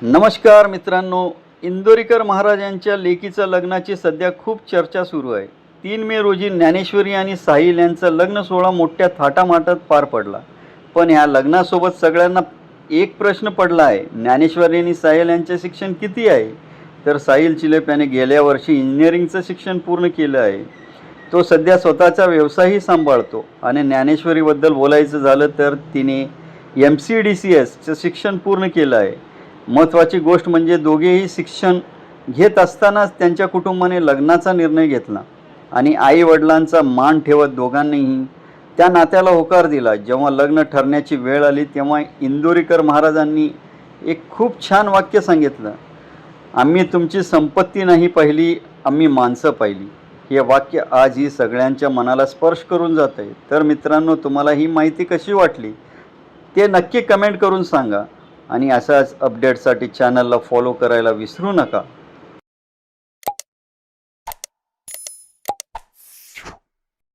नमस्कार मित्रांनो, इंदोरीकर महाराजांच्या लेकीचं लग्नाची सध्या खूप चर्चा सुरू आहे. 3 मे रोजी ज्ञानेश्वरी आणि साहिल यांचं लग्न सोहळा मोठ्या थाटामाटात पार पडला. पण ह्या लग्नासोबत सगळ्यांना एक प्रश्न पडला आहे. ज्ञानेश्वरी आणि साहिल यांचे शिक्षण किती आहे? तर साहिल चिलेप याने गेल्या वर्षी इंजिनिअरिंगचं शिक्षण पूर्ण केलं आहे. तो सध्या स्वतःचा व्यवसायही सांभाळतो. आणि ज्ञानेश्वरीबद्दल बोलायचं झालं तर तिने MCDCSचं शिक्षण पूर्ण केलं आहे. महत्त्वाची गोष्ट म्हणजे दोघेही शिक्षण घेत असतानाच त्यांच्या कुटुंबाने लग्नाचा निर्णय घेतला आणि आई-वडिलांचा मान ठेवत दोघांनीही त्या नात्याला होकार दिला. जेव्हा लग्न ठरण्याची वेळ आली तेव्हा इंदोरीकर महाराजांनी एक खूप छान वाक्य सांगितलं, आम्ही तुमची संपत्ती नाही पाहिली, आम्ही माणसं पाहिली. हे वाक्य आजही सगळ्यांच्या मनाला स्पर्श करून जात आहे. तर मित्रांनो, तुम्हाला ही माहिती कशी वाटली ते नक्की कमेंट करून सांगा आणि अशाच अपडेट्ससाठी चॅनलला फॉलो करायला विसरू नका.